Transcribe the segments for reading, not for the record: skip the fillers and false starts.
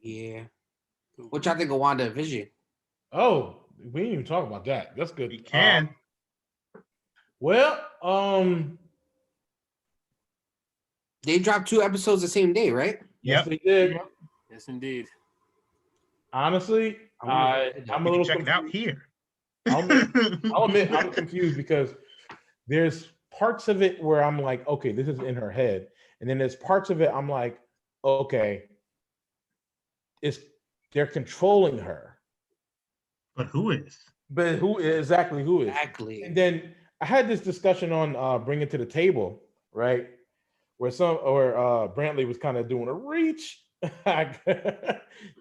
Yeah. What y'all think of WandaVision? Oh, we didn't even talk about that. That's good. We can. Well, They dropped 2 episodes the same day, right? yes, Yep. they did. Yes, indeed. Honestly, I wonder if I'm they a You little can check it out confused. here. I'll admit I'm confused because there's parts of it where I'm like, okay, this is in her head, and then there's parts of it I'm like, okay, it's they're controlling her, But who is? but who exactly who is? exactly. And then I had this discussion on Bring It to the Table, right? Where Brantley was kind of doing a reach.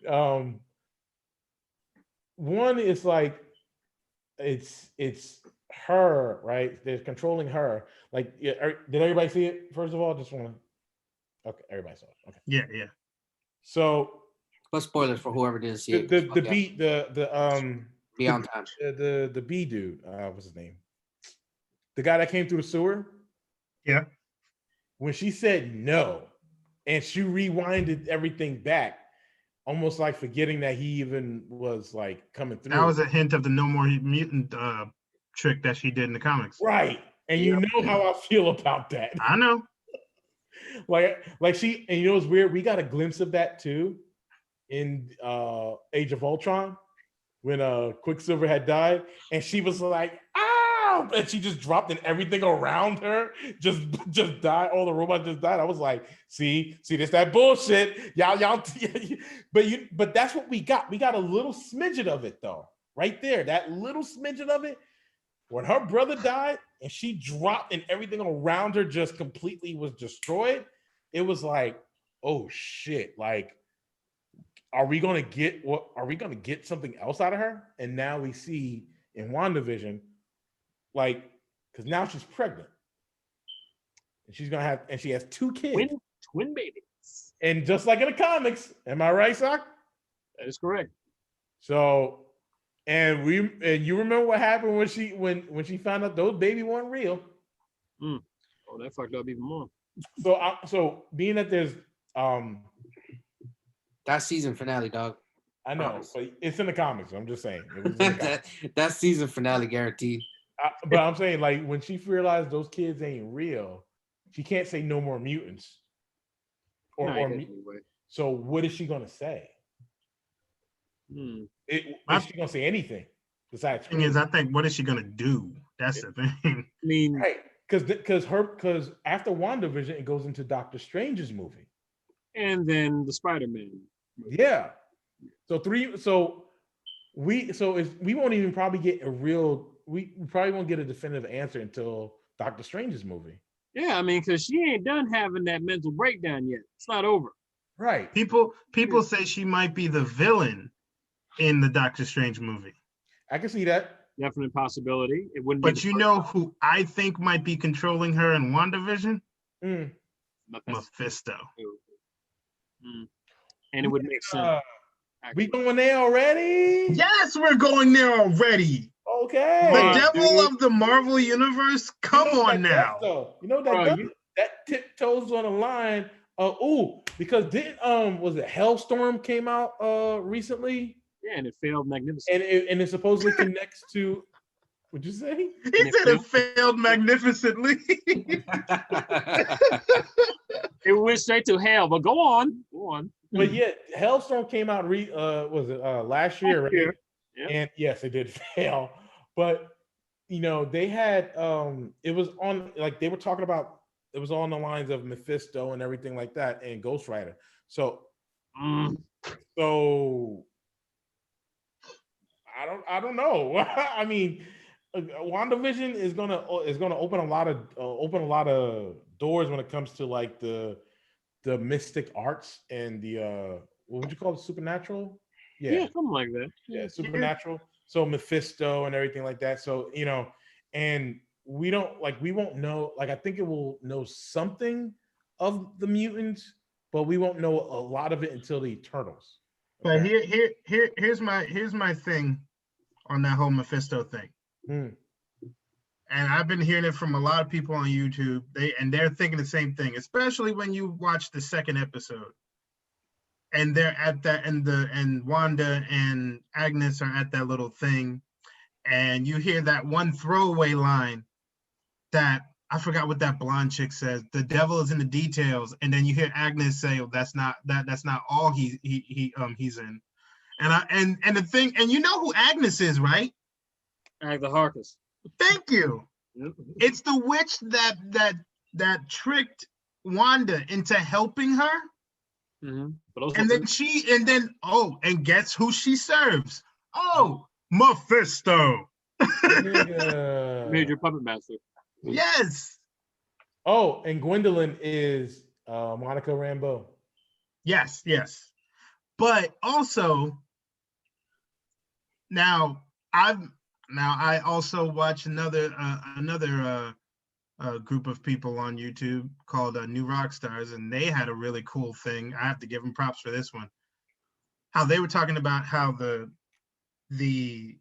um, one is like it's her, right? They're controlling her. Like, did everybody see it? First of all, just want to. Okay, everybody saw it. Okay, Yeah. so But spoilers for whoever didn't see it. the beat Beyond time. the B dude, what's his name? The guy that came through the sewer. Yeah. When she said no, and she rewinded everything back, almost like forgetting that he even was like coming through. That was a hint of the No More Mutant trick that she did in the comics. Right. And you know how I feel about that. I know. like she, and you know what's weird? We got a glimpse of that too in Age of Ultron when Quicksilver had died, and she was like, "Ow!" and she just dropped, and everything around her just died. All the robots just died. I was like, see, this that bullshit, y'all. But that's what we got. We got a little smidgen of it though, right there. That little smidgen of it. When her brother died and she dropped and everything around her just completely was destroyed, it was like, oh shit, like, are we gonna get something else out of her? And now we see in WandaVision, like, because now she's pregnant. And she has 2 kids. Twin babies. And just like in the comics, am I right, Sock? That is correct. So, and you remember what happened when she found out those baby weren't real. Oh, that fucked up even more. So being that there's That season finale, dog. I know, but it's in the comics. I'm just saying. It was in the comics. that season finale guaranteed. But I'm saying, like, when she realized those kids ain't real, she can't say no more mutants. So what is she gonna say? Is she gonna say anything besides? Thing is, I think, what is she gonna do? That's the thing. I mean, right? Because after WandaVision, it goes into Doctor Strange's movie, and then the Spider-Man. Yeah. So we won't even probably get we probably won't get a definitive answer until Doctor Strange's movie. Yeah, I mean, because she ain't done having that mental breakdown yet. It's not over. Right. People say she might be the villain in the Doctor Strange movie. I can see that. Definite possibility. It wouldn't. But you know who I think might be controlling her in WandaVision? Mephisto. And it would make sense. We going there already? Yes, we're going there already. Okay. The devil of the Marvel Universe? Come on now. You know that tiptoes on the line. Because didn't was it Hellstorm came out recently? Yeah, and it failed magnificently. And it supposedly connects to. What'd you say? He said it failed magnificently. It went straight to hell. But go on. But yeah, Hellstorm came out last year, right? Yeah. And yes, it did fail. But they had it was on, like, they were talking about, it was on the lines of Mephisto and everything like that, and Ghost Rider. So so I don't know. I mean, WandaVision is gonna open a lot of doors when it comes to like the mystic arts and the what would you call it, supernatural? Yeah, something like that. Yeah, supernatural. So Mephisto and everything like that. So and we won't know. Like, I think it will know something of the mutants, but we won't know a lot of it until the Eternals. Okay? But here's my thing on that whole Mephisto thing. And I've been hearing it from a lot of people on YouTube. They're thinking the same thing, especially when you watch the second episode. and they're at that, and Wanda and Agnes are at that little thing, and you hear that one throwaway line that I forgot what that blonde chick says. The devil is in the details, and then you hear Agnes say, "Oh, that's not all he's in." And the thing, and you know who Agnes is, right? Agatha Harkness. Thank you. It's the witch that tricked Wanda into helping her. Mm-hmm. And guess who she serves? Oh, Mephisto. Major puppet master. Yes. Oh, and Gwendolyn is Monica Rambeau. Yes. But also, now I also watch another group of people on YouTube called New Rock Stars, and they had a really cool thing. I have to give them props for this one. How they were talking about how the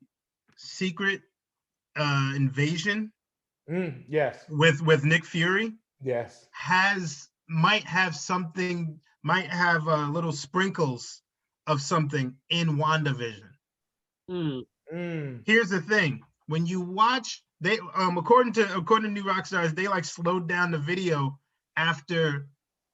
secret invasion, yes, with Nick Fury, yes, might have little sprinkles of something in WandaVision. Here's the thing: when you watch, they according to New Rockstars, they like slowed down the video after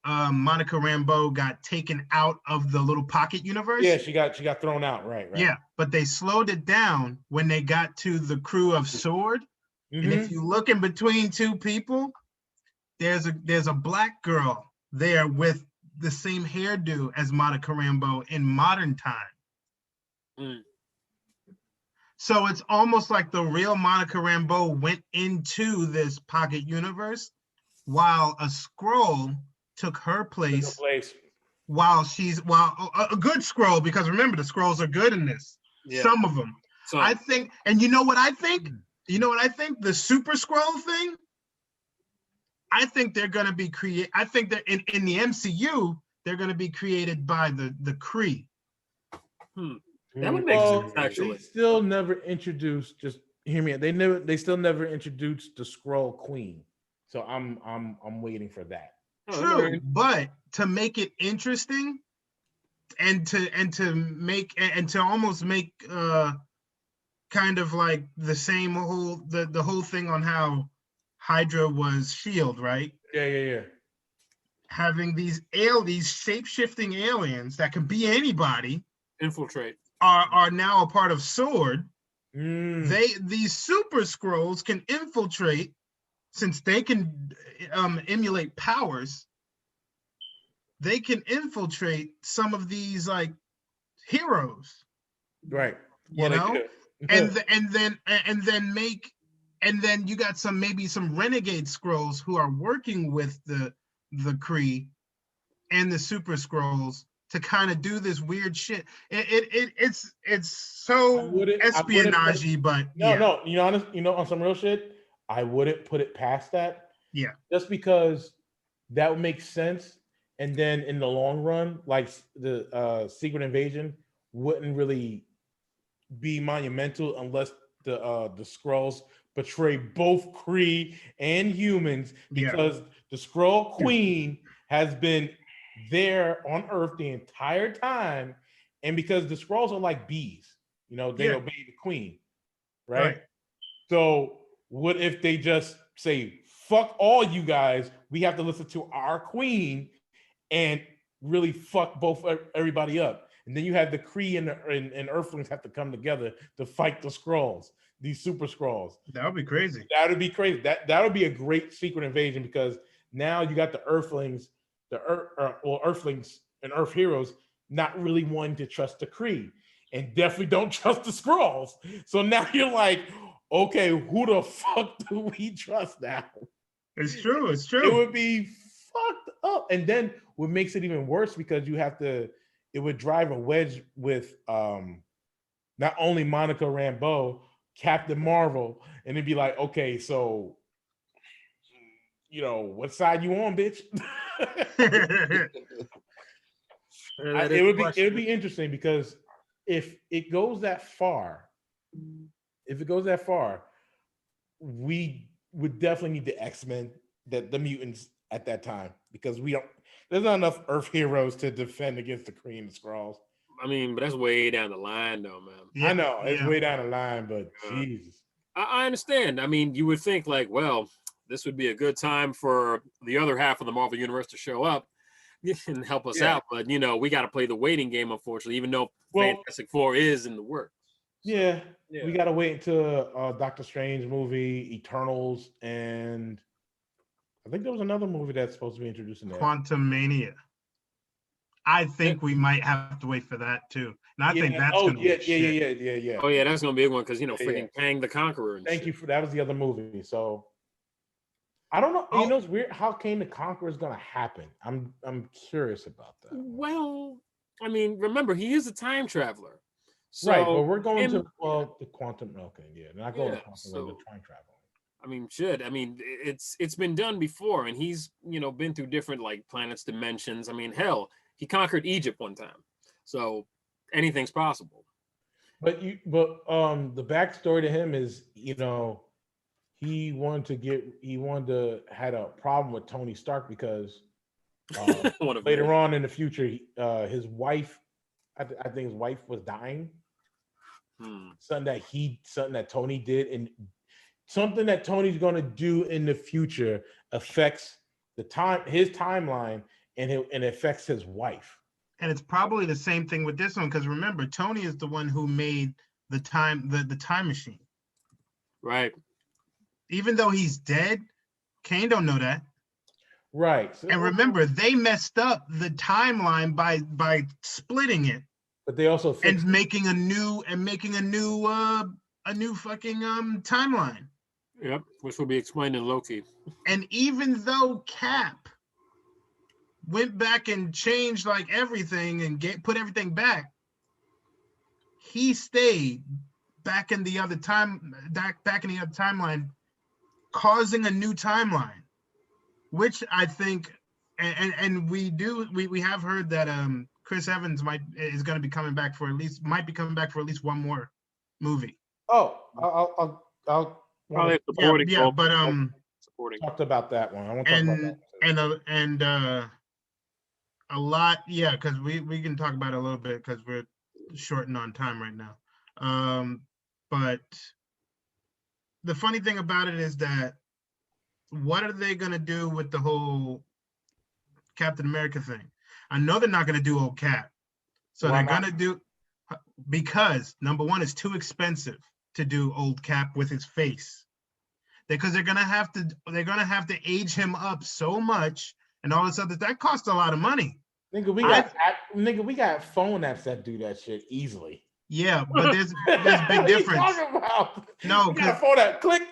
Monica Rambeau got taken out of the little pocket universe. Yeah, she got thrown out, right. Yeah, but they slowed it down when they got to the crew of S.W.O.R.D. And if you look in between two people, there's a black girl there with the same hairdo as Monica Rambeau in modern time. So it's almost like the real Monica Rambeau went into this pocket universe while a Skrull took her place. While a good Skrull, because remember, the Skrulls are good in this. Yeah. Some of them. So I think, and you know what I think? The Super Skrull thing, I think they're going to be I think that in the MCU, they're going to be created by the Kree. That would make sense, actually. They still never introduced, just hear me out. They still never introduced the Skrull Queen. So I'm waiting for that. True, but to make it interesting and to almost make kind of like the same the whole thing on how Hydra was S.H.I.E.L.D., right? Yeah. Having these shape-shifting aliens that can be anybody infiltrate are now a part of S.W.O.R.D. These Super Skrulls can infiltrate, since they can emulate powers. They can infiltrate some of these like heroes, right? You know, and then you got some renegade Skrulls who are working with the Kree and the Super Skrulls to kind of do this weird shit. It's so espionage-y, but no, on some real shit, I wouldn't put it past that. Yeah, just because that would make sense. And then in the long run, like the Secret Invasion wouldn't really be monumental unless the Skrulls betray both Kree and humans, because the Skrull Queen has been there on Earth the entire time, and because the Skrulls are like bees, they obey the Queen, right? So what if they just say, "Fuck all you guys, we have to listen to our Queen," and really fuck everybody up? And then you have the Kree and Earthlings have to come together to fight the Skrulls, these Super Skrulls. That would be crazy. That would be crazy. That would be a great Secret Invasion, because now you got the Earthlings, Earthlings and Earth heroes not really wanting to trust the Kree, and definitely don't trust the Skrulls. So now you're like, okay, who the fuck do we trust now? It's true. It would be fucked up. And then what makes it even worse, because it would drive a wedge with not only Monica Rambeau, Captain Marvel, and it'd be like, okay, so what side you on, bitch? It would be interesting, because if it goes that far, we would definitely need the X-Men, the mutants at that time because there's not enough Earth heroes to defend against the Kree and the Skrulls. I mean, but that's way down the line, though, man. Yeah, I know it's way down the line, but Jesus. I understand. I mean, you would think like, well, this would be a good time for the other half of the Marvel Universe to show up and help us out. But, we got to play the waiting game, unfortunately, even though Fantastic Four is in the works. Yeah, we got to wait until Doctor Strange movie, Eternals, and I think there was another movie that's supposed to be introduced in there. Quantumania. I think we might have to wait for that too. And I think that's going to be yeah. Oh yeah, that's going to be a big one because freaking Kang the Conqueror. Thank you for that. Was the other movie. So I don't know. You know, it's weird how Kang the Conqueror is going to happen. I'm curious about that. Well, I mean, remember he is a time traveler. So, right, but we're going to the quantum. Okay, not going to quantum. The time travel. I mean, it's been done before, and he's been through different like planets, dimensions. I mean, hell, he conquered Egypt one time, so anything's possible. But the backstory to him is he had a problem with Tony Stark because later on in the future his wife, I think his wife was dying. Something that Tony did, and something that Tony's going to do in the future affects his timeline, and it affects his wife. And it's probably the same thing with this one because remember, Tony is the one who made the time machine. Right. Even though he's dead, Kane don't know that. Right. So, and remember, they messed up the timeline by splitting it. But they also making a new fucking timeline. Yep, which will be explained in Loki. And even though Cap went back and changed like everything and put everything back, he stayed back in the other timeline, causing a new timeline, which I think, and we have heard that Chris Evans might be coming back for at least one more movie. Oh, I'll probably supporting. Yeah, but supporting. Talked about that one. I want to talk about that. And a lot, because we can talk about it a little bit because we're shortened on time right now. But the funny thing about it is that what are they gonna do with the whole Captain America thing? I know they're not gonna do old Cap, so they're gonna do because number one, it's too expensive to do old Cap with his face. Because they're gonna have to age him up so much and all this other that costs a lot of money. Nigga, we got phone apps that do that shit easily. Yeah, but there's big difference. What are you talking about? No, because phone app click.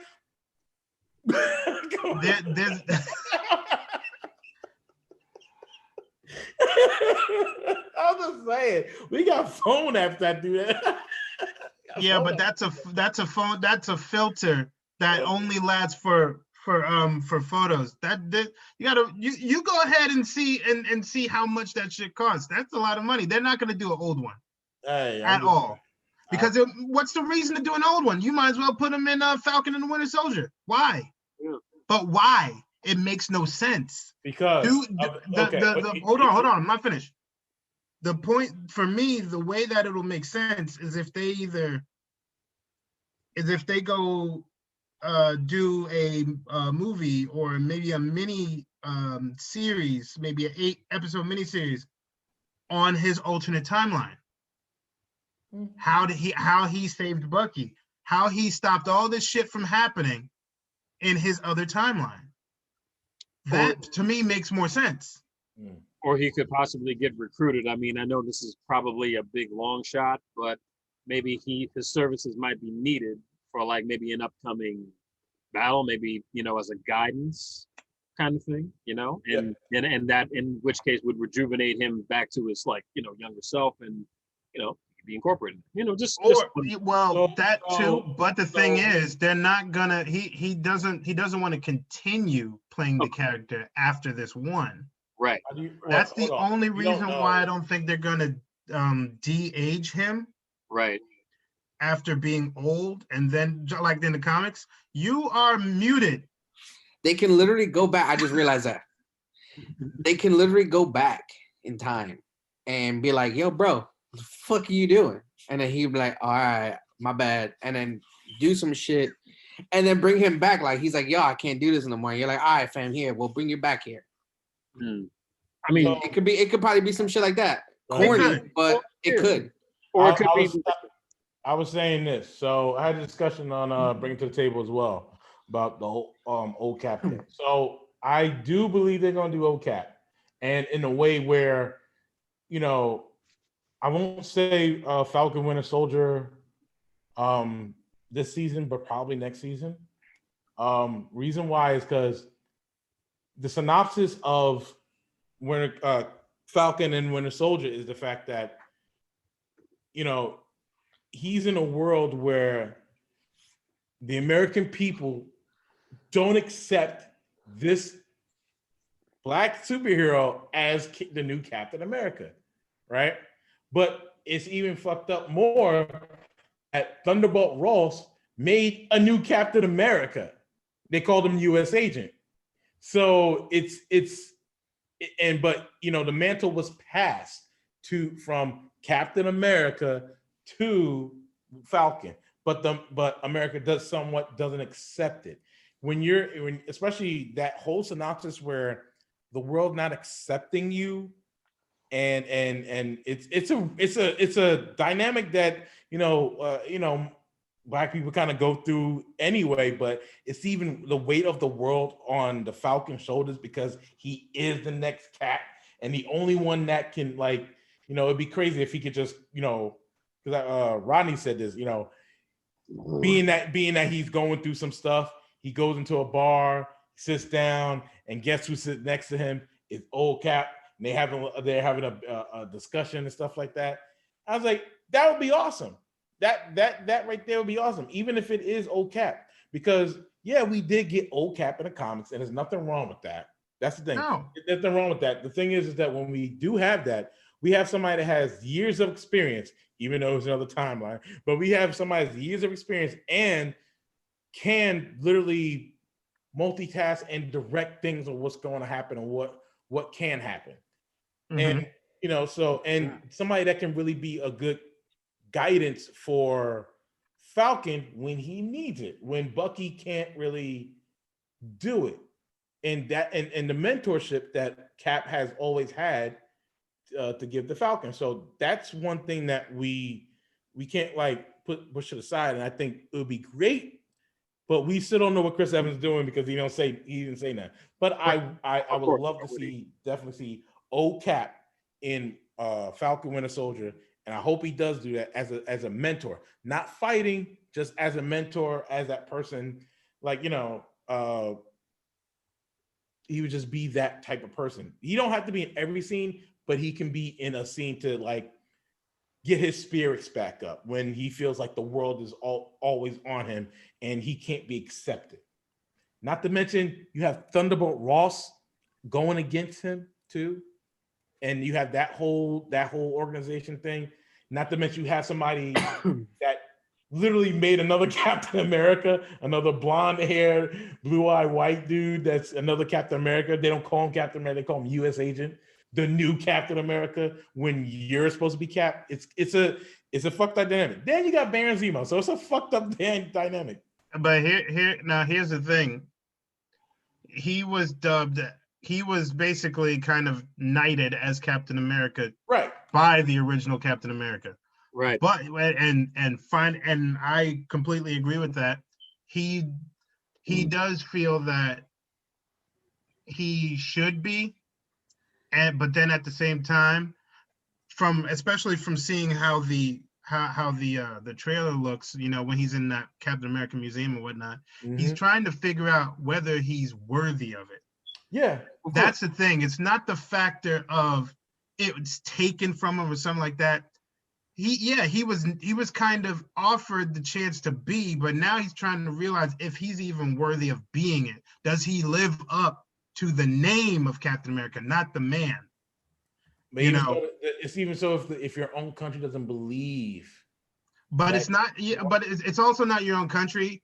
There's I'm just saying, we got phone apps that do that. Yeah, but that's a filter that only lasts for photos. You go ahead and see how much that shit costs. That's a lot of money. They're not gonna do an old one at all. Because what's the reason to do an old one? You might as well put them in Falcon and the Winter Soldier. Why? Yeah. But why? It makes no sense. Because hold on, I'm not finished. The point for me, the way that it'll make sense is if they go do a movie or maybe a mini series, maybe an 8-episode miniseries on his alternate timeline. Mm-hmm. How he saved Bucky, how he stopped all this shit from happening in his other timeline. That to me makes more sense. Or he could possibly get recruited. I mean, I know this is probably a big long shot, but maybe his services might be needed for like maybe an upcoming battle, maybe as a guidance kind of thing, and that in which case would rejuvenate him back to his younger self and be incorporated. That too. But the thing is, they're not gonna. He doesn't want to continue playing the character after this one. Right. That's the only reason why I don't think they're gonna de-age him. Right. After being old, and then like in the comics, you are muted. They can literally go back. I just realized that they can literally go back in time and be like, yo, bro, what the fuck are you doing? And then he'd be like, all right, my bad. And then do some shit and then bring him back. Like, he's like, yo, I can't do this no more. You're like, all right, fam, here, we'll bring you back here. I mean, it could probably be some shit like that. Right. Corny, but it could. Or it could be. I was saying this. So I had a discussion on Bring It to the Table as well about the whole old cap thing. So I do believe they're gonna do old cap, and in a way where, you know, I won't say Falcon Winter Soldier this season, but probably next season. Reason why is because the synopsis of Falcon and Winter Soldier is the fact that, you know, he's in a world where the American people don't accept this black superhero as the new Captain America, right? But it's even fucked up more that Thunderbolt Ross made a new Captain America. They called him U.S. Agent. So but you know, the mantle was passed from Captain America to Falcon, but America doesn't accept it. When especially that whole synopsis where the world not accepting you, and it's a dynamic that Black people kind of go through anyway, but it's even the weight of the world on the Falcon's shoulders because he is the next Cap and the only one that can, like, it'd be crazy if he could just, because Rodney said this, being that he's going through some stuff, he goes into a bar, sits down, and guess who sits next to him is old Cap, and they're having a discussion and stuff like that. I was like, that would be awesome. That right there would be awesome, even if it is old Cap, because yeah, we did get old Cap in the comics, and there's nothing wrong with that. That's the thing. No. There's nothing wrong with that. The thing is that when we do have that, we have somebody that has years of experience, even though it's another timeline, but we have somebody that has years of experience and can literally multitask and direct things on what's going to happen and what can happen. Mm-hmm. And somebody that can really be a good guidance for Falcon when he needs it, when Bucky can't really do it, and the mentorship that Cap has always had to give the Falcon. So that's one thing that we can't like push it aside, and I think it would be great, but we still don't know what Chris Evans is doing because he didn't say that. But I would love to definitely see old Cap in Falcon Winter Soldier. And I hope he does do that as a mentor, not fighting, just as a mentor, as that person, like, he would just be that type of person. He don't have to be in every scene, but he can be in a scene to like get his spirits back up when he feels like the world is always on him and he can't be accepted. Not to mention you have Thunderbolt Ross going against him too. And you have that whole organization thing. Not to mention you have somebody that literally made another Captain America, another blonde-haired, blue-eyed white dude that's another Captain America. They don't call him Captain America, they call him U.S. Agent, the new Captain America. When you're supposed to be Cap, it's a fucked up dynamic. Then you got Baron Zemo, so it's a fucked up dynamic. But here's the thing. He was basically kind of knighted as Captain America, right, by the original Captain America, right. But and I completely agree with that. He does feel that he should be, but then at the same time, especially from seeing how the trailer looks, when he's in that Captain America museum or whatnot, he's trying to figure out whether he's worthy of it. Yeah, that's the thing. It's not the factor of it's taken from him or something like that. He was kind of offered the chance to be, but now he's trying to realize if he's even worthy of being it. Does he live up to the name of Captain America, not the man? But it's even so if your own country doesn't believe. But it's not. Yeah, but it's also not your own country,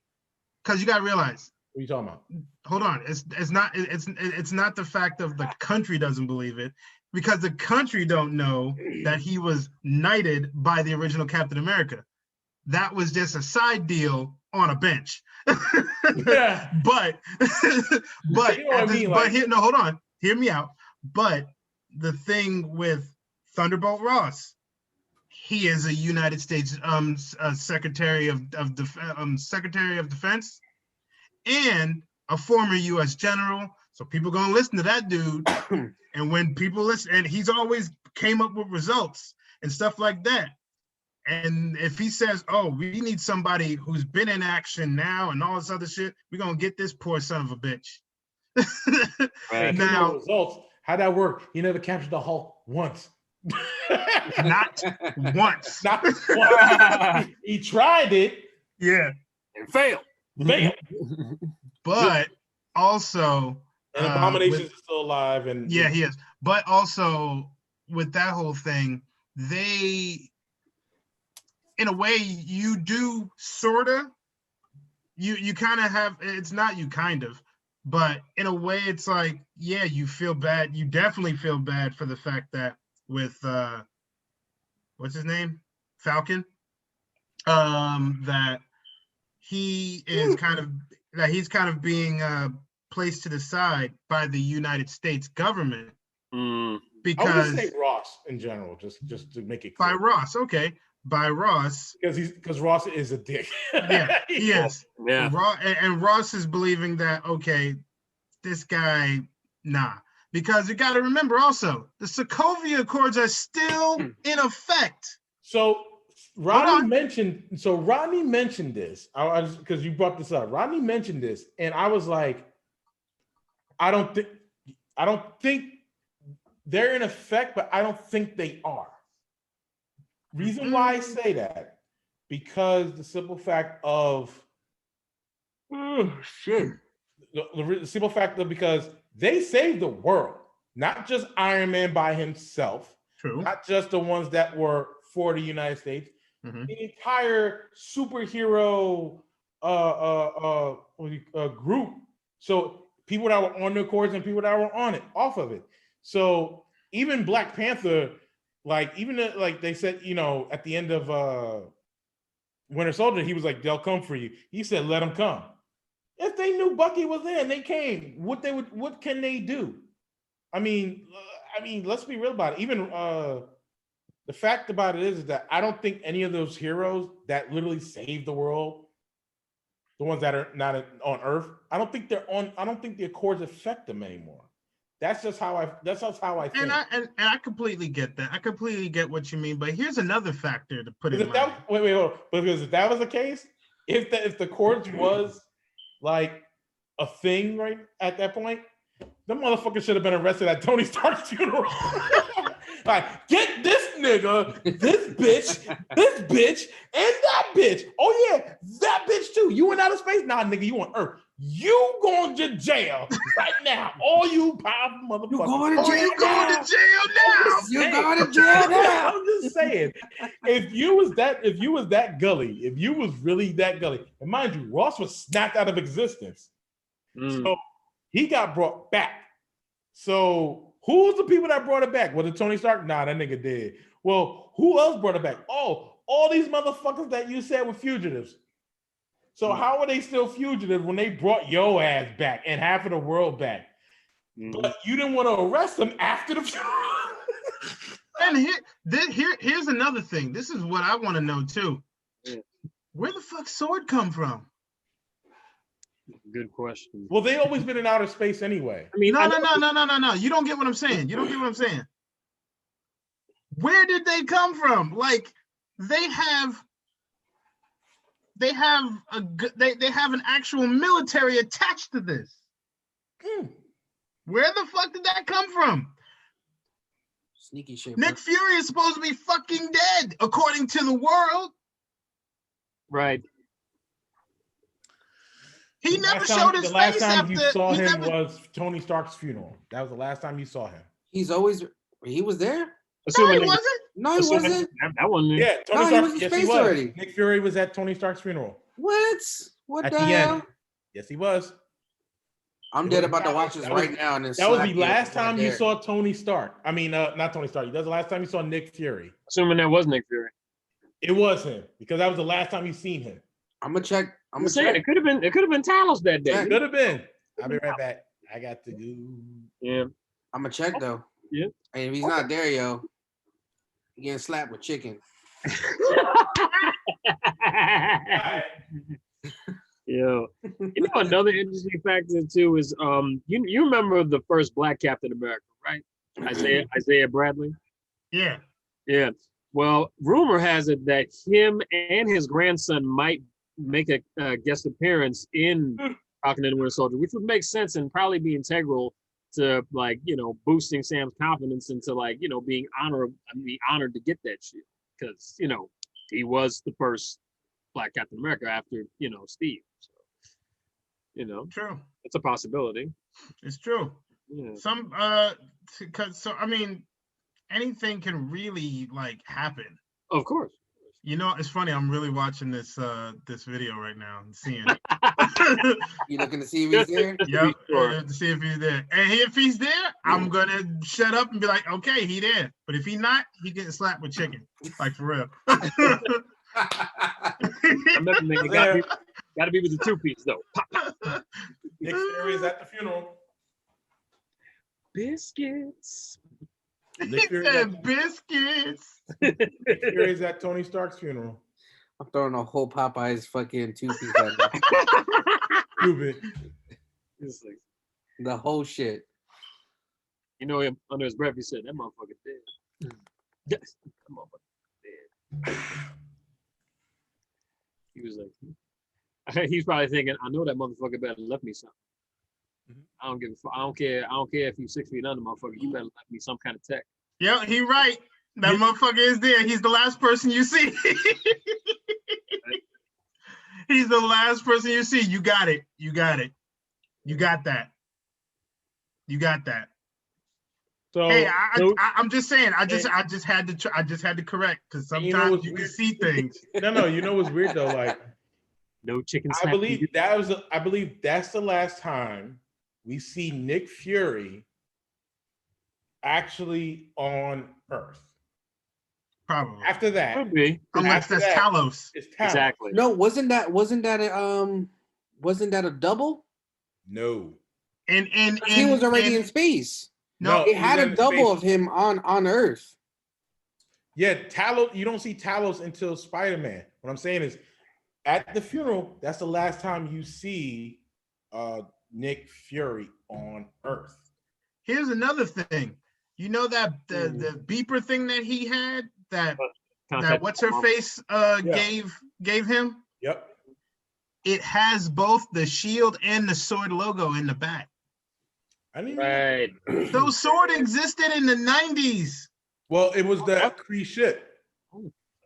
because you got to realize What are you talking about? Hold on. It's not the fact of the country doesn't believe it, because the country don't know that he was knighted by the original Captain America. That was just a side deal on a bench. Yeah. but You know what I mean, like- here, no, hold on. Hear me out. But the thing with Thunderbolt Ross, he is a United States Secretary of Defense and a former U.S. general. So people gonna listen to that dude. And when people listen, and he's always came up with results and stuff like that. And if he says, "Oh, we need somebody who's been in action now and all this other shit," we're gonna get this poor son of a bitch. Right. Now, results. How'd that work? He never captured the Hulk once. not once. Not once. He tried it. Yeah, And failed. Failed. but also, And Abomination is still alive. And yeah, he is. But also with that whole thing, they, in a way, you do sorta. You kind of have. It's not you kind of. But in a way, it's like, yeah, you feel bad. You definitely feel bad for the fact that with what's his name, Falcon, that he is he's kind of being placed to the side by the United States government Mm. I would just because say Ross in general, just to make it by clear. Ross, okay, by Ross, Because Ross is a dick. yeah, he is. Yeah. And Ross is believing that, okay, this guy, nah. Because you got to remember also, the Sokovia Accords are still in effect. So Hold Rodney on. mentioned this. Because you brought this up. Rodney mentioned this, and I was like, I don't think they're in effect, but I don't think they are. Reason why I say that, because the simple fact of Oh shit. the simple fact of because they saved the world, not just Iron Man by himself, True. not just the ones that were for the United States, Mhm. the entire superhero group. So people that were on the Accords and people that were on it, off of it. So even Black Panther, like they said, at the end of Winter Soldier, he was like, "They'll come for you." He said, "Let them come." If they knew Bucky was there and they came, what can they do? I mean, let's be real about it. Even the fact about it is that I don't think any of those heroes that literally saved the world, the ones that are not on Earth, I don't think the Accords affect them anymore. That's just how I think. And I completely get that. I completely get what you mean. But here's another factor to put in mind. Wait, hold on. Because if that was the case, if the Accords was like a thing right at that point, the motherfucker should have been arrested at Tony Stark's funeral. Like, get this nigga, this bitch, and that bitch. Oh yeah, that bitch too. You in outer space? Nah, nigga, you on Earth. You going to jail right now. All you powerful motherfuckers. You going to jail You going to jail now? You going to jail now. I'm just saying, if you was that gully, if you was really that gully, and mind you, Ross was snapped out of existence. So he got brought back. So who's the people that brought it back? Was it Tony Stark? Nah, that nigga did. Well, who else brought it back? Oh, all these motherfuckers that you said were fugitives. So how are they still fugitive when they brought your ass back and half of the world back? But you didn't want to arrest them after the funeral. And here's another thing. This is what I want to know too. Where the fuck Sword come from? Good question. Well, they always been in outer space anyway. I mean, No. You don't get what I'm saying. Where did they come from? Like, they have an actual military attached to this. Where the fuck did that come from? Sneaky shit. Nick Fury is supposed to be fucking dead, according to the world. Right. He never showed his face. The last face time after you saw him was Tony Stark's funeral. That was the last time you saw him. He was there? No, he wasn't. No, he wasn't. That one. Yeah, Tony No, he Stark. was in Yes, space he was. already. Nick Fury was at Tony Stark's funeral. What? What At the the hell? end. Yes, he was. I'm dead about to watch this right now. And then that was the slap you last right time you there. saw Tony Stark. I mean, not Tony Stark. That was the last time you saw Nick Fury. Assuming that was Nick Fury. It was him because that was the last time you seen him. I'm gonna check. I'm saying it could have been Talos that day. It could have been. I'll be right back. I got to do. Yeah. I'm gonna check though. Yeah. And if he's not there, yo, he getting slapped with chicken. Yeah. You know, another interesting factor too is you remember the first Black Captain America, right? Isaiah Bradley. Yeah. Yeah. Well, rumor has it that him and his grandson might make a guest appearance in Falcon and the Winter Soldier, which would make sense and probably be integral to, like, you know, boosting Sam's confidence into, like, you know, being honored to get that shit, because, you know, he was the first Black Captain America after, you know, Steve. So, you know, True. it's a possibility. It's true. Yeah. Some I mean, anything can really like happen. Of course. You know, it's funny. I'm really watching this this video right now and seeing. You looking to see if he's there? Yep, Sure. to see if he's there. And if he's there, I'm gonna shut up and be like, okay, he there. But if he not, he getting slapped with chicken, like for real. Gotta be with the 2-piece though. Nick Fury is at the funeral. Biscuits. Nick Fury said biscuits. Nick Fury is at Tony Stark's funeral. I'm throwing a whole Popeyes fucking 2-piece at him. Stupid. The whole shit. You know, him under his breath, he said, "That motherfucker dead." Yes, that motherfucker dead. He was like, he's probably thinking, "I know that motherfucker better left me something. I don't give a fuck. I don't care if you 6 feet under, motherfucker. You better left me some kind of tech." Yeah, he right. That motherfucker is there. He's the last person you see. He's the last person you see. You got it. You got it. You got that. You got that. So hey, I'm just saying. I just had to correct, because sometimes you can see things. No. You know what's weird though? Like, no chicken. I believe that's the last time we see Nick Fury actually on Earth. Probably. After that, Could be. Unless that's Talos. It's Talos. Exactly. No, wasn't that a double? No. And He was already in space. No, it had a double of him on Earth. Yeah, Talos. You don't see Talos until Spider-Man. What I'm saying is, at the funeral, that's the last time you see Nick Fury on Earth. Here's another thing. You know that the beeper thing that he had, that what's her face gave him? Yep. It has both the shield and the sword logo in the back. I didn't Right. Those sword existed in the 90s. Well, it was the Kree ship.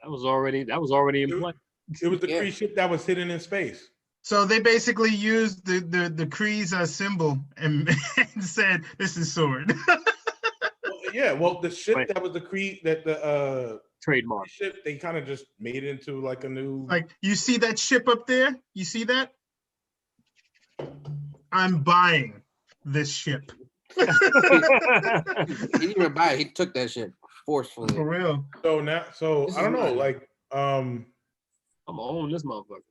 That was already in play. It was the Kree ship that was hidden in space. So they basically used the Kree's symbol and said, "This is sword." Well, the ship that was the Kree, that the trademark ship, they kind of just made it into like a new. Like, you see that ship up there? You see that? I'm buying this ship. He didn't even buy it. He took that shit forcefully. For real. So now, I don't know, like, I'm gonna own this motherfucker.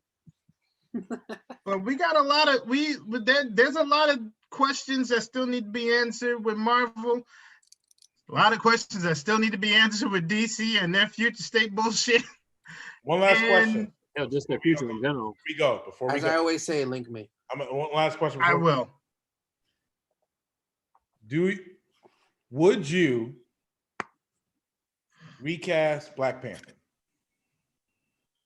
But we got a lot of there's a lot of questions that still need to be answered with Marvel. A lot of questions that still need to be answered with DC and their future state bullshit. One last question. Yeah, just their future in general. Before we go. I always say, link me. One last question. I will. Would you recast Black Panther?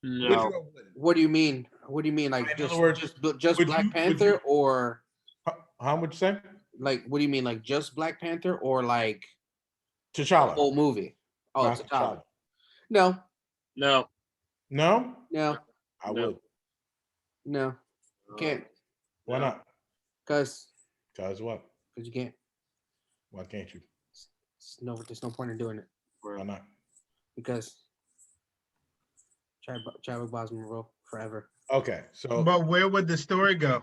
No. What do you mean? What do you mean? Like, just Black Panther, or how much say? Like, what do you mean? Like, just Black Panther, or like T'Challa? The whole movie. Oh, T'Challa. No. I would. No. Can't. Why not? Because what? Because you can't. Why can't you? There's no point in doing it. Why not? Because Chadwick Boseman role forever. Okay, so. But where would the story go?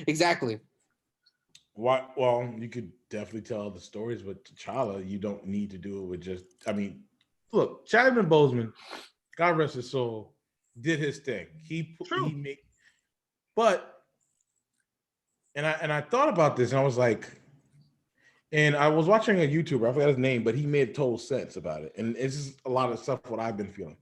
Exactly. Why? Well, you could definitely tell the stories with T'Challa. You don't need to do it with just. I mean, look, Chadwick Boseman, God rest his soul, did his thing. True. He made, but and I thought about this and I was like, and I was watching a YouTuber. I forgot his name, but he made total sense about it. And it's just a lot of stuff what I've been feeling.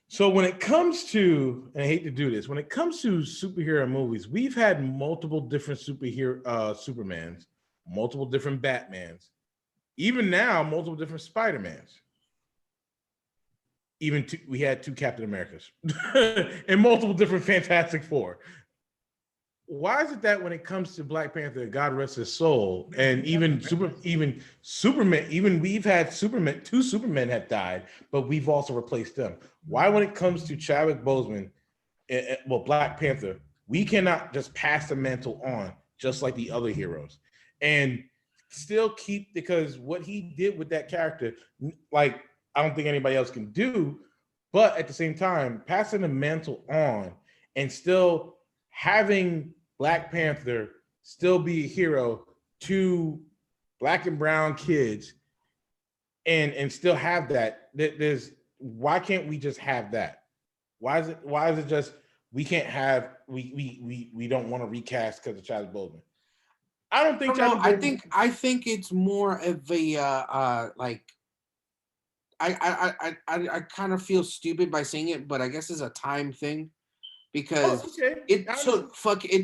So when it comes to, and I hate to do this, when it comes to superhero movies, we've had multiple different Supermans, multiple different Batmans, even now multiple different Spider-Mans. We had two Captain Americas and multiple different Fantastic Four. Why is it that when it comes to Black Panther, God rest his soul, and even Superman, even we've had Superman, two Supermen have died, but we've also replaced them. Why, when it comes to Chadwick Boseman, Black Panther, we cannot just pass the mantle on just like the other heroes, and still keep, because what he did with that character, like I don't think anybody else can do, but at the same time, passing the mantle on and still having Black Panther still be a hero to Black and brown kids, and still have that. There's why can't we just have that? Why is it just we can't have we don't want to recast because of Chadwick Boseman? I don't think No, I think it's more of a like I kind of feel stupid by saying it, but I guess it's a time thing because it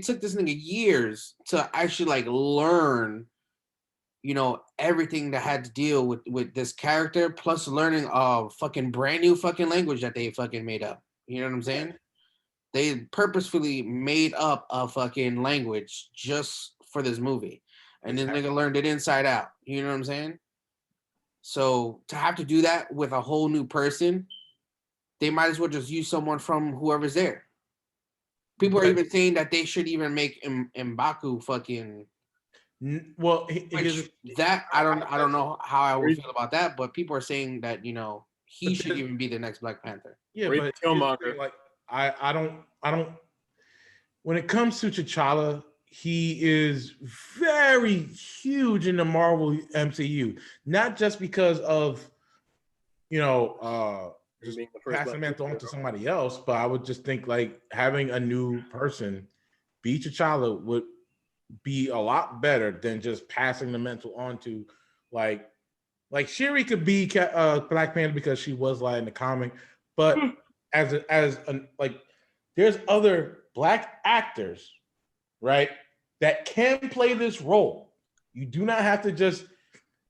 took this nigga years to actually like learn, you know, everything that had to deal with this character, plus learning a fucking brand new fucking language that they fucking made up. You know what I'm saying? They purposefully made up a fucking language just for this movie, and this nigga learned it inside out. You know what I'm saying? So to have to do that with a whole new person, they might as well just use someone from whoever's there. People are even saying that they should even make M'Baku fucking. Well, that I don't know how I would feel about that, but people are saying that, you know, he should even be the next Black Panther. Yeah, but like I don't. When it comes to T'Challa, he is very huge in the Marvel MCU, not just because of, you know, just passing the mantle on to somebody else, but I would just think like having a new person be T'Challa would be a lot better than just passing the mantle on to like Shuri could be Black Panther because she was like in the comic, but as like there's other Black actors, right, that can play this role. You do not have to just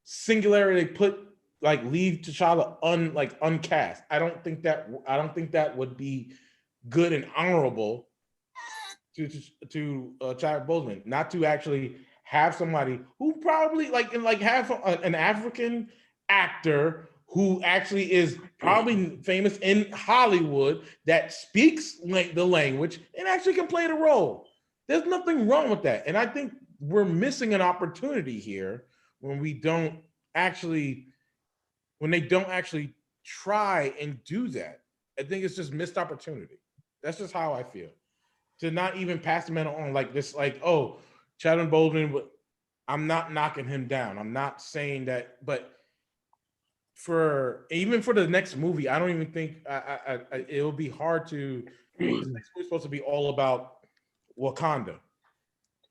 singularly leave T'Challa uncast. I don't think that would be good and honorable to Chadwick Boseman, not to actually have somebody who probably have an African actor who actually is probably famous in Hollywood that speaks the language and actually can play the role. There's nothing wrong with that. And I think we're missing an opportunity here when they don't actually try and do that. I think it's just missed opportunity. That's just how I feel. To not even pass the mantle on like this, like, oh, Chadwick Boseman, I'm not knocking him down. I'm not saying that, but for the next movie, I don't even think it'll be hard to. This next movie's supposed to be all about Wakanda.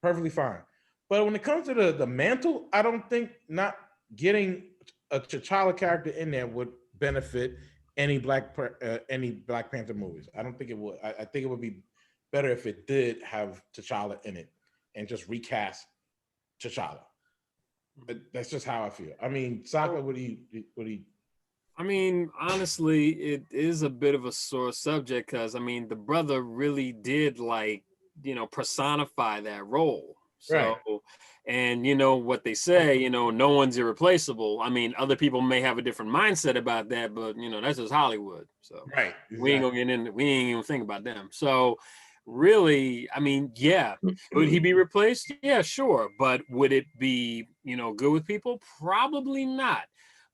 Perfectly fine, but when it comes to the mantle, I don't think not getting a T'Challa character in there would benefit any Black Panther movies. I don't think it would. I think it would be better if it did have T'Challa in it and just recast T'Challa. But that's just how I feel. I mean, Sokka, what do you? I mean, honestly, it is a bit of a sore subject because I mean, the brother really did personify that role. So, right. And you know what they say, no one's irreplaceable. I mean, other people may have a different mindset about that, but that's just Hollywood. So right, exactly. We ain't gonna get in. We ain't even think about them. So really, I mean, yeah, would he be replaced? Yeah, sure. But would it be, good with people? Probably not.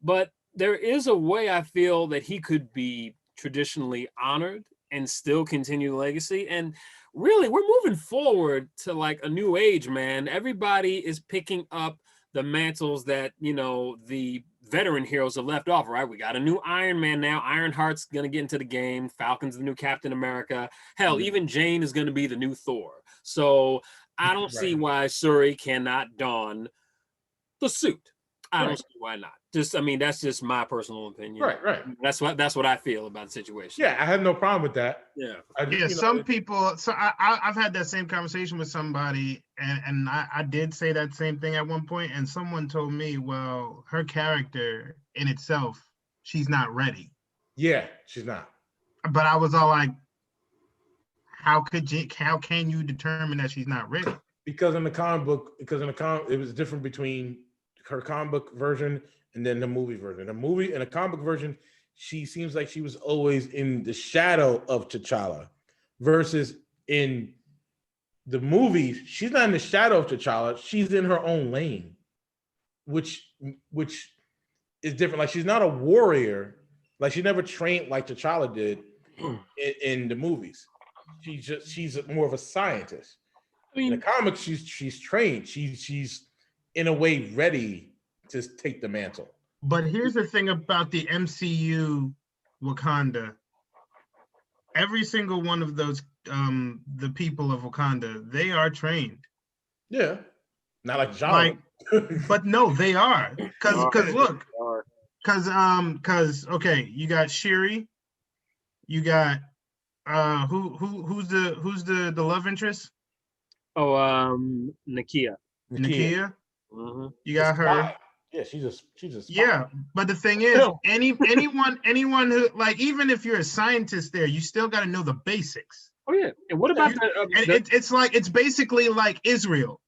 But there is a way I feel that he could be traditionally honored and still continue the legacy. And really, we're moving forward to like a new age, man. Everybody is picking up the mantles that, you know, the veteran heroes have left off, right? We got a new Iron Man now. Ironheart's going to get into the game. Falcon's the new Captain America. Hell, even Jane is going to be the new Thor. So I don't see why Shuri cannot don the suit. I don't see why not. Just, I mean, that's just my personal opinion. Right. That's what I feel about the situation. Yeah, I have no problem with that. Yeah. Some people. So I've had that same conversation with somebody, and I did say that same thing at one point, and someone told me, well, her character in itself, she's not ready. Yeah, she's not. But I was all like, how can you determine that she's not ready? Because in the comic book, it was different between her comic book version and then the movie version. In the comic book version, she seems like she was always in the shadow of T'Challa, versus in the movies, she's not in the shadow of T'Challa. She's in her own lane, which is different. Like, she's not a warrior. Like, she never trained like T'Challa did in the movies. She's more of a scientist. I mean, in the comics, she's trained. She's in a way ready to take the mantle. But here's the thing about the MCU Wakanda. Every single one of those the people of Wakanda, they are trained. Yeah. Not like T'Challa. But no, they are. Cause okay, you got Shuri, you got who's the love interest? Oh, Nakia. Mm-hmm. You got her. Yeah, she's a spy. Yeah, but the thing is, anyone who, like, even if you're a scientist there, you still got to know the basics. Oh yeah, and what about it's basically like Israel.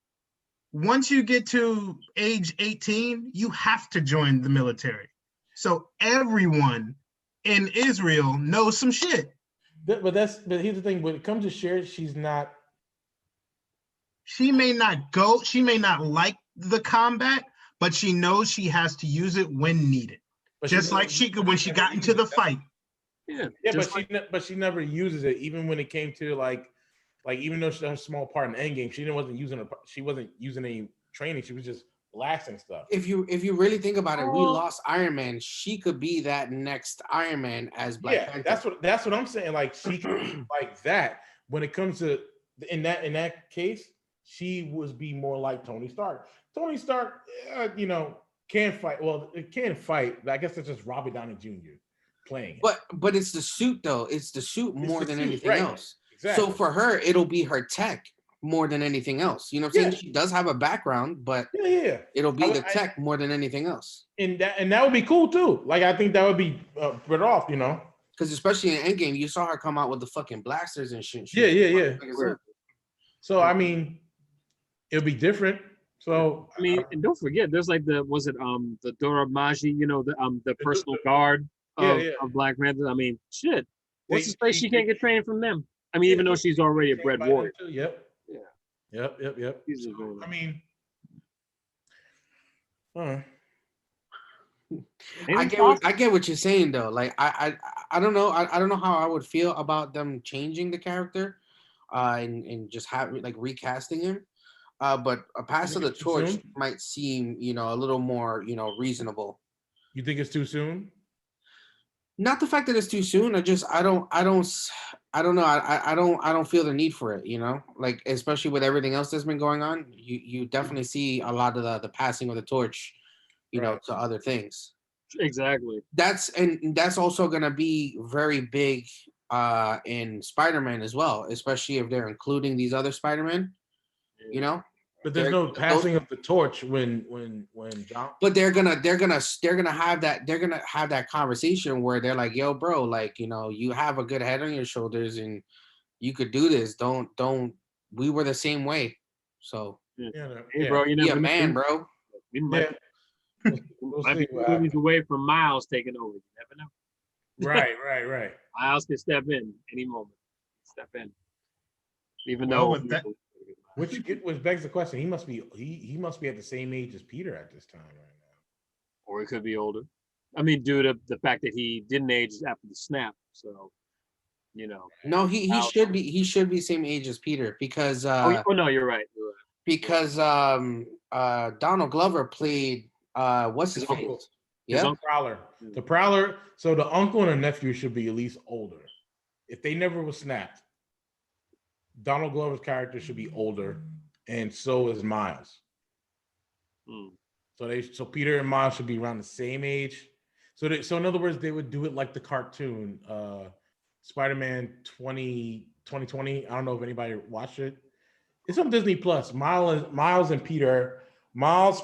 Once you get to age 18, you have to join the military. So everyone in Israel knows some shit. But here's the thing: when it comes to Shuri, she's not. She may not like the combat, but she knows she has to use it when needed. But just like she could when she got into the fight. Yeah, but she never uses it. Even when it came to like even though she had a small part in Endgame, she wasn't using any training. She was just blasting stuff. If you really think about it, we lost Iron Man. She could be that next Iron Man as Black Panther. That's what I'm saying. Like, she could be like that. When it comes to in that case, she would be more like Tony Stark. Tony Stark, can fight. Well, it can fight, but I guess it's just Robert Downey Jr. playing it. But it's the suit though. It's the suit more than anything else. Exactly. So for her, it'll be her tech more than anything else. You know what I'm saying? She does have a background, but it'll be the tech more than anything else. And that would be cool too. Like, I think that would be better off, Because especially in Endgame, you saw her come out with the fucking blasters and shit. Yeah. So I mean, it'll be different. So I mean, and don't forget, there's like the Dora Milaje, the personal guard of Black Panther. I mean, shit. What's the space she can't get trained from them? I mean, even though she's already a bred warrior. Yep. I mean, I get what you're saying though. Like, I don't know. I don't know how I would feel about them changing the character, and just recasting him. But a pass of the torch might seem, a little more, reasonable. You think it's too soon? Not the fact that it's too soon. I don't know. I don't feel the need for it. Like, especially with everything else that's been going on, you definitely see a lot of the passing of the torch, to other things. Exactly. That's also gonna be very big in Spider-Man as well, especially if they're including these other Spider-Man. But there's no passing of the torch when John. But they're gonna have that conversation where they're like, yo, bro, like, you have a good head on your shoulders and you could do this. Don't we were the same way. So hey, bro, be a man, bro. We might be movies away from Miles taking over. You never know. Right. Miles can step in any moment. Step in. Even though which begs the question, he must be at the same age as Peter at this time right now. Or he could be older. I mean, due to the fact that he didn't age after the snap. So No, he out. should be same age as Peter because Oh no, you're right. You're right. because Donald Glover played what's his His face? uncle. Yeah, His Prowler. The Prowler. So the uncle and the nephew should be at least older. If they never was snapped, Donald Glover's character should be older, and so is Miles. So Peter and Miles should be around the same age. So in other words, they would do it like the cartoon, Spider-Man 2020. I don't know if anybody watched it. It's on Disney Plus. Miles and Peter, Miles,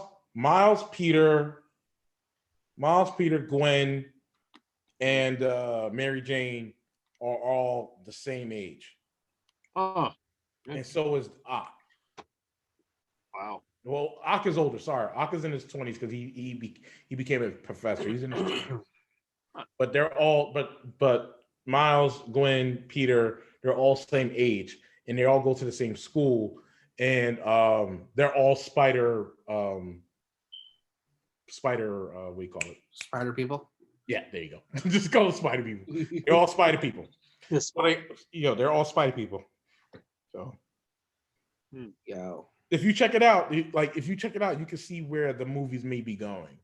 Peter, Gwen, and Mary Jane are all the same age. Oh, and so is Ock. Wow. Well, Ock is older. Sorry, Ock is in his 20s because he became a professor. He's in his 20s. But they're all but Miles, Gwen, Peter, they're all same age, and they all go to the same school, and they're all spider what do you call it? Spider people. Yeah, there you go. Just call them spider people. They're all spider people. They're all spider people. So, Yo. If you check it out, you can see where the movies may be going.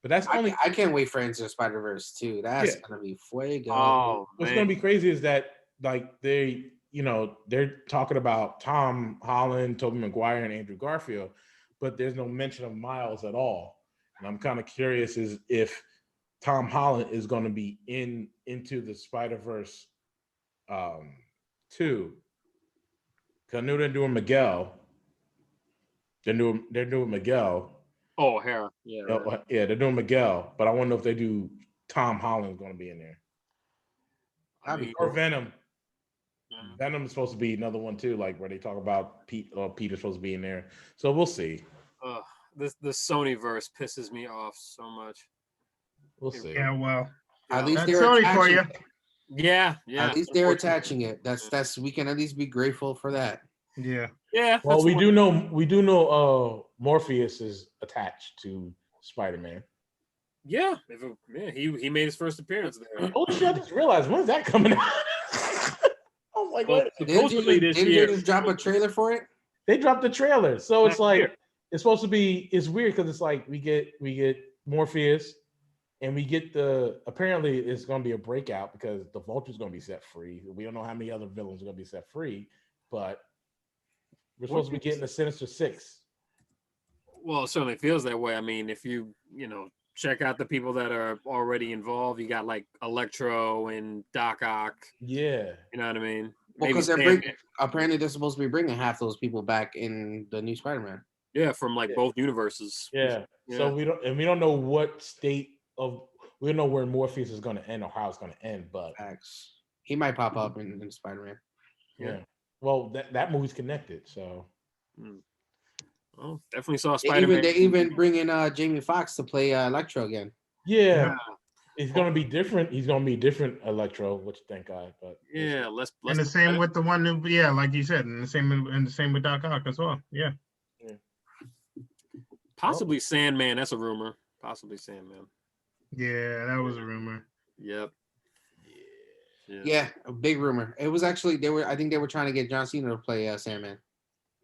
But that's only. I can't wait for Into the Spider-Verse too. That's gonna be fuego. Oh, what's gonna be crazy is that they're talking about Tom Holland, Tobey Maguire, and Andrew Garfield, but there's no mention of Miles at all. And I'm kind of curious if Tom Holland is going to be into the Spider-Verse 2. Because I knew they're doing Miguel. They're doing Miguel. Oh, Hera. Yeah. Right. Yeah, they're doing Miguel, but I wonder if they do Tom Holland's going to be in there. Or Venom. Venom is supposed to be another one too, like where they talk about Peter's supposed to be in there. So we'll see. The Sony verse pisses me off so much. We'll see. Yeah, well, at least that's Sony for you. Yeah. At least they're attaching it. That's we can at least be grateful for that. Yeah. Well, we do know Morpheus is attached to Spider-Man. Yeah, he made his first appearance there. Oh shit! I just realized, when's that coming out? Oh my god! Supposedly this year. They just drop a trailer for it? They dropped the trailer, so it's like it's supposed to be. It's weird because it's like we get Morpheus, and we get apparently it's going to be a breakout because the Vulture's going to be set free. We don't know how many other villains are going to be set free, but we're supposed to be getting the Sinister Six. Well, it certainly feels that way. I mean, if you check out the people that are already involved, you got like Electro and Doc Ock. Yeah, you know what I mean. Well, because apparently they're supposed to be bringing half those people back in the new Spider-Man. Yeah, from both universes. Yeah. So we don't know what state of. We don't know where Morpheus is going to end or how it's going to end, but he might pop up in Spider-Man. Yeah. Well, that movie's connected, so. Well, definitely saw Spider-Man. They even bring in Jamie Foxx to play Electro again. Yeah. It's going to be different. He's going to be different Electro, which thank God. But less. And the same with the one, like you said, and the same with Doc Ock as well. Yeah. Possibly Sandman. That's a rumor. Possibly Sandman. Yeah, that was a rumor. Yep. Yeah, a big rumor. It was actually I think they were trying to get John Cena to play Sandman.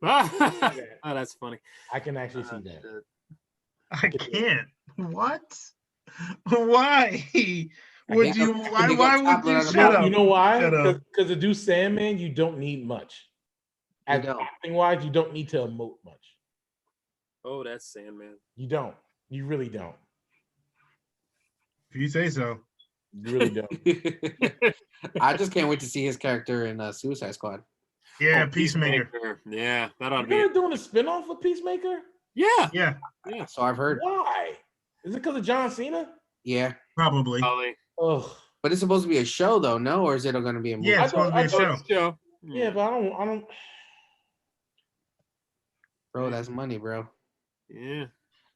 Oh, that's funny. I can actually see that. I can't. What? Why? Would you? Why would you shut up? You know why? Because to do Sandman, you don't need much. Acting wise, you don't need to emote much. Oh, that's Sandman. You don't. You really don't. If you say so. You really don't. I just can't wait to see his character in Suicide Squad. Yeah, Peacemaker. Yeah, that ought to be. They're doing a spinoff of Peacemaker? Yeah. So I've heard. Why? Is it because of John Cena? Yeah. Probably. Ugh. But it's supposed to be a show, though, no? Or is it going to be a movie? Yeah, it's supposed to be a show. Yeah, but I don't. Bro, that's money, bro. Yeah.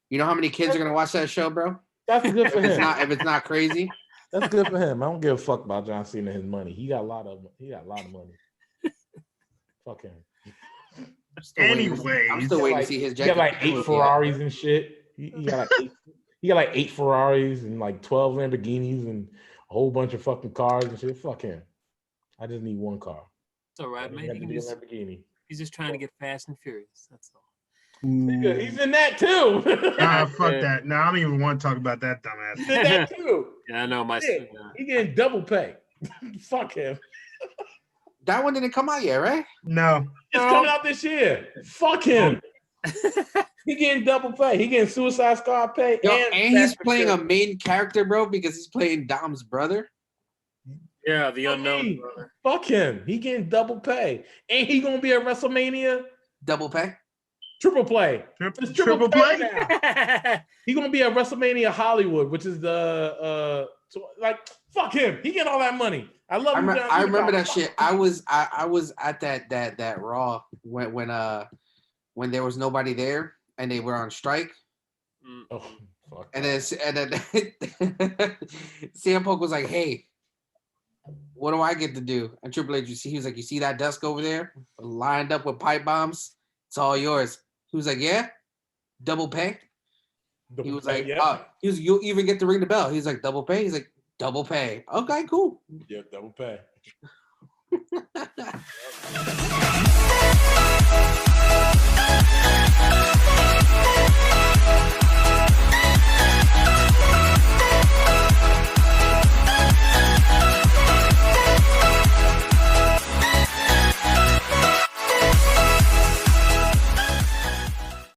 You know how many kids are going to watch that show, bro? That's good for him. If it's not crazy. That's good for him. I don't give a fuck about John Cena and his money. He got a lot of money. Fuck him. Anyways, I'm still waiting to see his jacket. He got like 8 Ferraris and shit. He got like 8 Ferraris and like 12 Lamborghinis and a whole bunch of fucking cars and shit. Fuck him. I just need one car. It's all right, man. Lamborghini. He's just trying to get fast and furious. That's all. He's in that too. Fuck that. No, I don't even want to talk about that dumbass. He's in that too. Yeah, I know my. He getting double pay. Fuck him. That one didn't come out yet, right? No. It's coming out this year. Fuck him. He getting double pay. He getting Suicide Squad pay. Yo, and he's playing a main character, bro, because he's playing Dom's brother. Yeah, the unknown brother. Fuck him. He getting double pay. Ain't he gonna be at WrestleMania? Double pay? Triple play. It's triple play now. He gonna be at WrestleMania Hollywood, which is the fuck him. He get all that money. I love him. I remember that shit. I was at that Raw when there was nobody there and they were on strike. Oh, fuck. And then CM Punk was like, "Hey, what do I get to do?" And Triple H, he was like, "You see that desk over there, lined up with pipe bombs? It's all yours." He was like, "Yeah, double pay." He was like, "You'll even get to ring the bell." He's like, "Double pay." He's like, "Double pay." Okay, cool. Yeah, double pay.